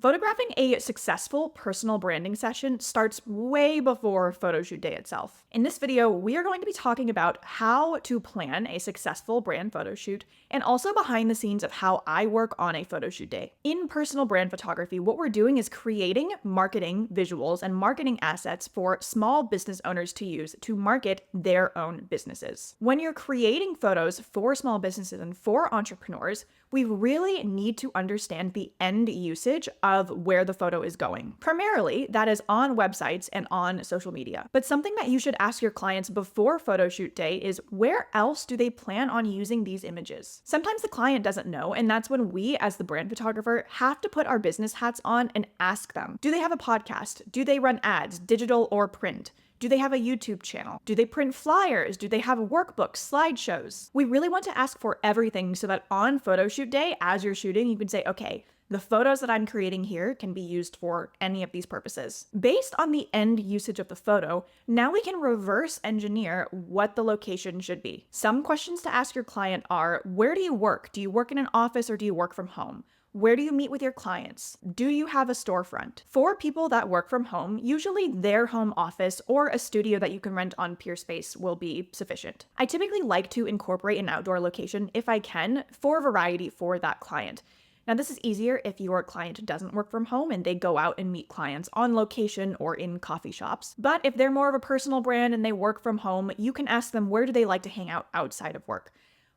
Photographing a successful personal branding session starts way before photoshoot day itself. In this video, we are going to be talking about how to plan a successful brand photoshoot and also behind the scenes of how I work on a photoshoot day. In personal brand photography, what we're doing is creating marketing visuals and marketing assets for small business owners to use to market their own businesses. When you're creating photos for small businesses and for entrepreneurs, we really need to understand the end usage of where the photo is going. Primarily, that is on websites and on social media. But something that you should ask your clients before photoshoot day is, where else do they plan on using these images? Sometimes the client doesn't know, and that's when we, as the brand photographer, have to put our business hats on and ask them. Do they have a podcast? Do they run ads, digital or print? Do they have a YouTube channel? Do they print flyers? Do they have workbooks, slideshows? We really want to ask for everything so that on photoshoot day, as you're shooting, you can say, okay, the photos that I'm creating here can be used for any of these purposes. Based on the end usage of the photo, now we can reverse engineer what the location should be. Some questions to ask your client are, where do you work? Do you work in an office or do you work from home? Where do you meet with your clients? Do you have a storefront? For people that work from home, usually their home office or a studio that you can rent on Peerspace will be sufficient. I typically like to incorporate an outdoor location if I can for variety for that client. Now, this is easier if your client doesn't work from home and they go out and meet clients on location or in coffee shops. But if they're more of a personal brand and they work from home, you can ask them, where do they like to hang out outside of work?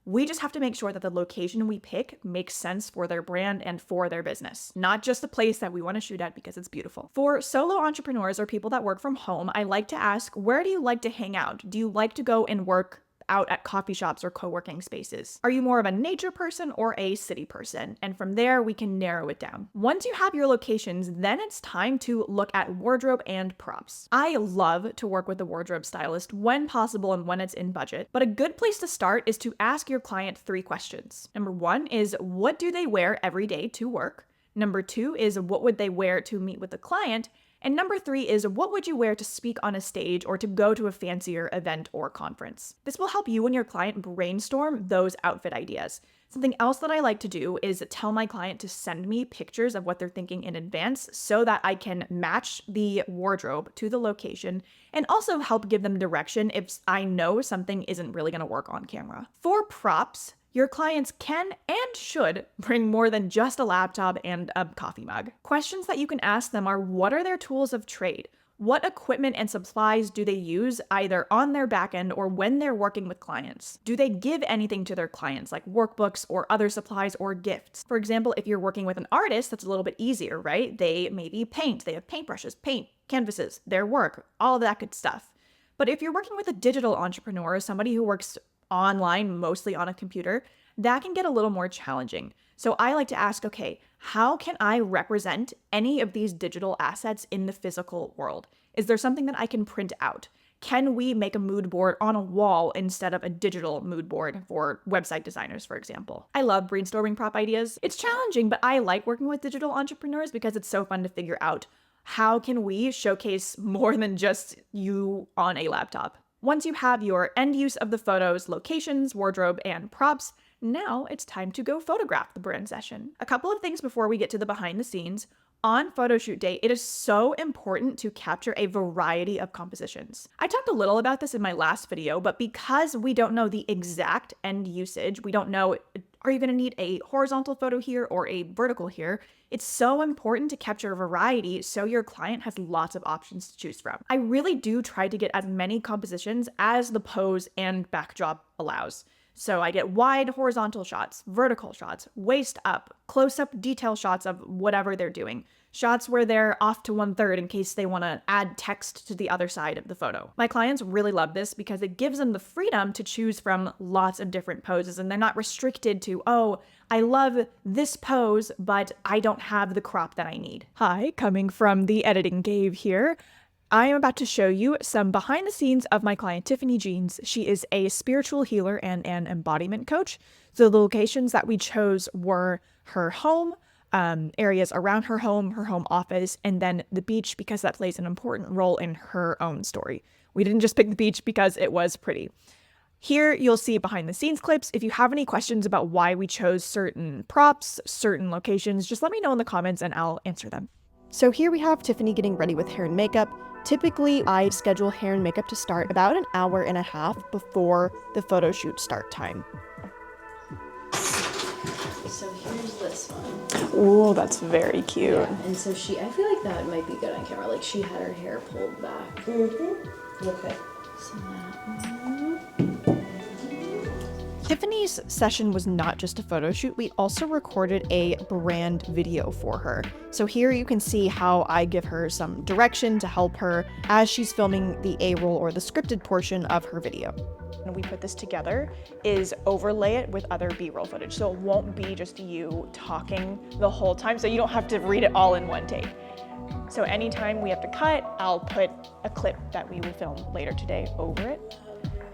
We just have to make sure that the location we pick makes sense for their brand and for their business, not just the place that we want to shoot at because it's beautiful. For solo entrepreneurs or people that work from home, I like to ask, where do you like to hang out? Do you like to go and work out at coffee shops or co-working spaces? Are you more of a nature person or a city person? And from there, we can narrow it down. Once you have your locations, then it's time to look at wardrobe and props. I love to work with a wardrobe stylist when possible and when it's in budget, but a good place to start is to ask your client 3 questions. Number 1 is, what do they wear every day to work? Number 2 is, what would they wear to meet with the client? And number 3 is, what would you wear to speak on a stage or to go to a fancier event or conference? This will help you and your client brainstorm those outfit ideas. Something else that I like to do is tell my client to send me pictures of what they're thinking in advance so that I can match the wardrobe to the location and also help give them direction if I know something isn't really going to work on camera. For props, your clients can and should bring more than just a laptop and a coffee mug. Questions that you can ask them are, what are their tools of trade? What equipment and supplies do they use either on their back end or when they're working with clients? Do they give anything to their clients like workbooks or other supplies or gifts? For example, if you're working with an artist, that's a little bit easier, right? They maybe paint, they have paintbrushes, paint, canvases, their work, all of that good stuff. But if you're working with a digital entrepreneur, somebody who works online, mostly on a computer, that can get a little more challenging. So I like to ask, okay, how can I represent any of these digital assets in the physical world? Is there something that I can print out? Can we make a mood board on a wall instead of a digital mood board for website designers, for example? I love brainstorming prop ideas. It's challenging, but I like working with digital entrepreneurs because it's so fun to figure out how can we showcase more than just you on a laptop. Once you have your end use of the photos, locations, wardrobe, and props, now it's time to go photograph the brand session. A couple of things before we get to the behind the scenes. On photoshoot day, it is so important to capture a variety of compositions. I talked a little about this in my last video, but because we don't know the exact end usage, we don't know, are you going to need a horizontal photo here or a vertical here? It's so important to capture a variety so your client has lots of options to choose from. I really do try to get as many compositions as the pose and backdrop allows. So I get wide horizontal shots, vertical shots, waist up, close-up detail shots of whatever they're doing. Shots where they're off to 1/3 in case they want to add text to the other side of the photo. My clients really love this because it gives them the freedom to choose from lots of different poses and they're not restricted to, oh, I love this pose, but I don't have the crop that I need. Hi, coming from the editing cave here. I am about to show you some behind the scenes of my client, Tiffany Jeans. She is a spiritual healer and an embodiment coach. So the locations that we chose were her home, areas around her home office, and then the beach because that plays an important role in her own story. We didn't just pick the beach because it was pretty. Here, you'll see behind the scenes clips. If you have any questions about why we chose certain props, certain locations, just let me know in the comments and I'll answer them. So here we have Tiffany getting ready with hair and makeup. Typically, I schedule hair and makeup to start about an hour and a half before the photo shoot start time. So here's this one. Oh, that's very cute. Yeah, and so I feel like that might be good on camera. Like she had her hair pulled back. Mm-hmm. Okay. So that one. Tiffany's session was not just a photo shoot, we also recorded a brand video for her. So here you can see how I give her some direction to help her as she's filming the A-roll or the scripted portion of her video. And we put this together is overlay it with other B-roll footage. So it won't be just you talking the whole time, so you don't have to read it all in one take. So anytime we have to cut, I'll put a clip that we will film later today over it.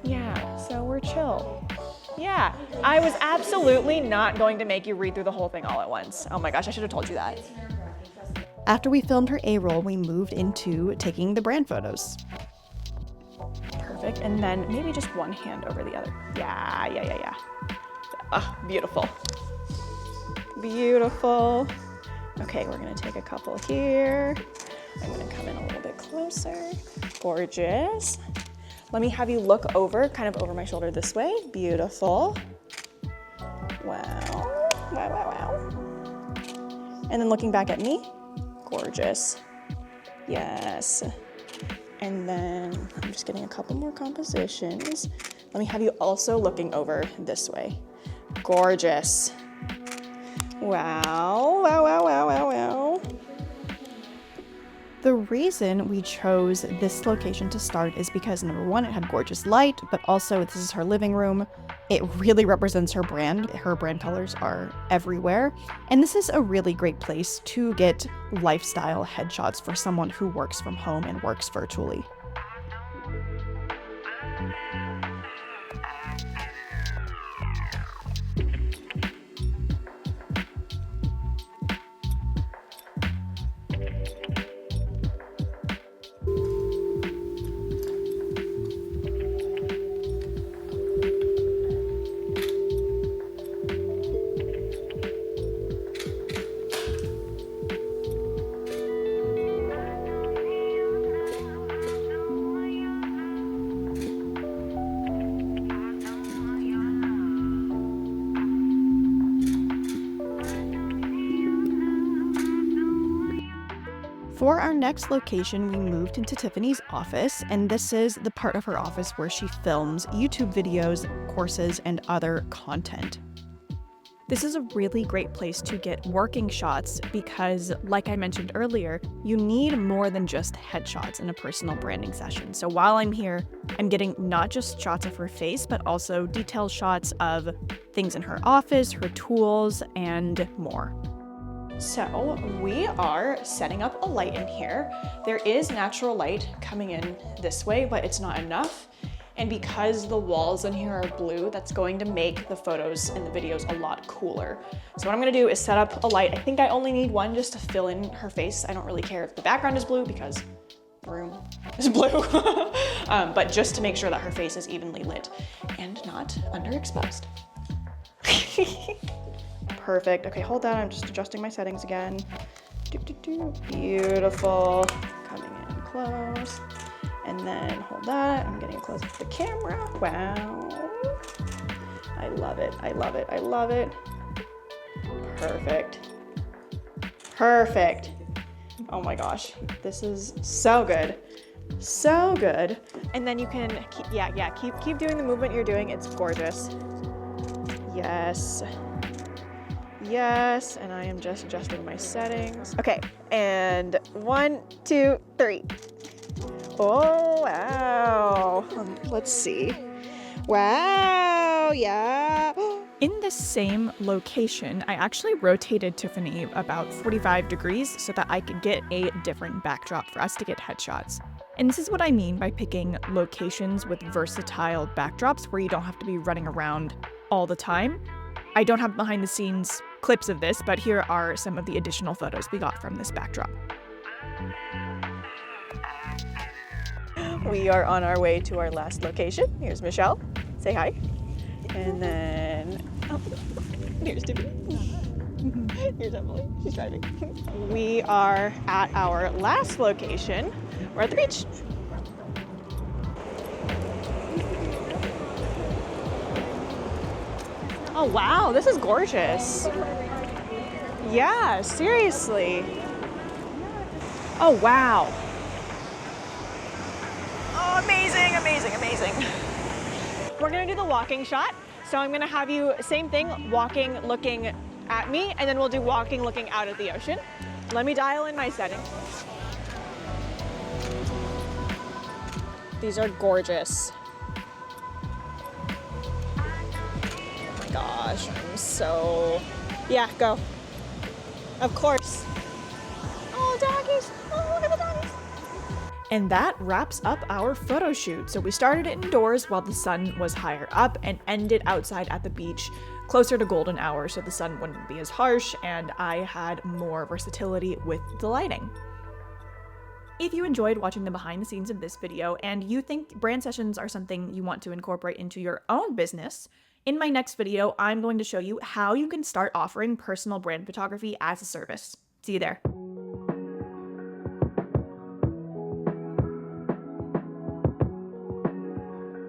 Yeah, so we're chill. Yeah, I was absolutely not going to make you read through the whole thing all at once. Oh my gosh, I should have told you that. After we filmed her A-roll, we moved into taking the brand photos. Perfect, and then maybe just one hand over the other. Yeah. Ah, beautiful. Beautiful. Okay, we're gonna take a couple here. I'm gonna come in a little bit closer. Gorgeous. Let me have you look over, kind of over my shoulder this way. Beautiful. Wow. And then looking back at me. Gorgeous. Yes. And then I'm just getting a couple more compositions. Let me have you also looking over this way. Gorgeous. Wow. The reason we chose this location to start is because number one, it had gorgeous light, but also this is her living room. It really represents her brand. Her brand colors are everywhere. And this is a really great place to get lifestyle headshots for someone who works from home and works virtually. For our next location, we moved into Tiffany's office, and this is the part of her office where she films YouTube videos, courses, and other content. This is a really great place to get working shots because, like I mentioned earlier, you need more than just headshots in a personal branding session. So while I'm here, I'm getting not just shots of her face, but also detailed shots of things in her office, her tools, and more. So we are setting up a light in here. There is natural light coming in this way, but it's not enough. And because the walls in here are blue, that's going to make the photos and the videos a lot cooler. So what I'm gonna do is set up a light. I think I only need one just to fill in her face. I don't really care if the background is blue because the room is blue. But just to make sure that her face is evenly lit and not underexposed. Perfect. Okay, hold that. I'm just adjusting my settings again. Beautiful. Coming in close. And then hold that. I'm getting close to the camera. Wow. I love it. Perfect. Oh my gosh. This is so good. So good. And then you can keep doing the movement you're doing. It's gorgeous. Yes, and I am just adjusting my settings. Okay, and 1, 2, 3. Oh, wow. Let's see. Wow, yeah. In this same location, I actually rotated Tiffany about 45 degrees so that I could get a different backdrop for us to get headshots. And this is what I mean by picking locations with versatile backdrops where you don't have to be running around all the time. I don't have behind the scenes clips of this, but here are some of the additional photos we got from this backdrop. We are on our way to our last location. Here's Michelle. Say hi. And then, oh, here's Tiffany. Here's Emily. She's driving. We are at our last location. We're at the beach. Oh wow, this is gorgeous. Yeah, seriously. Oh wow. Oh, amazing, amazing, amazing. We're gonna do the walking shot. So I'm gonna have you, same thing, walking, looking at me, and then we'll do walking, looking out at the ocean. Let me dial in my settings. These are gorgeous. Oh my gosh, I'm so, yeah, go. Of course. Oh, doggies, oh, look at the doggies. And that wraps up our photo shoot. So we started it indoors while the sun was higher up and ended outside at the beach closer to golden hour so the sun wouldn't be as harsh and I had more versatility with the lighting. If you enjoyed watching the behind the scenes of this video and you think brand sessions are something you want to incorporate into your own business, in my next video, I'm going to show you how you can start offering personal brand photography as a service. See you there.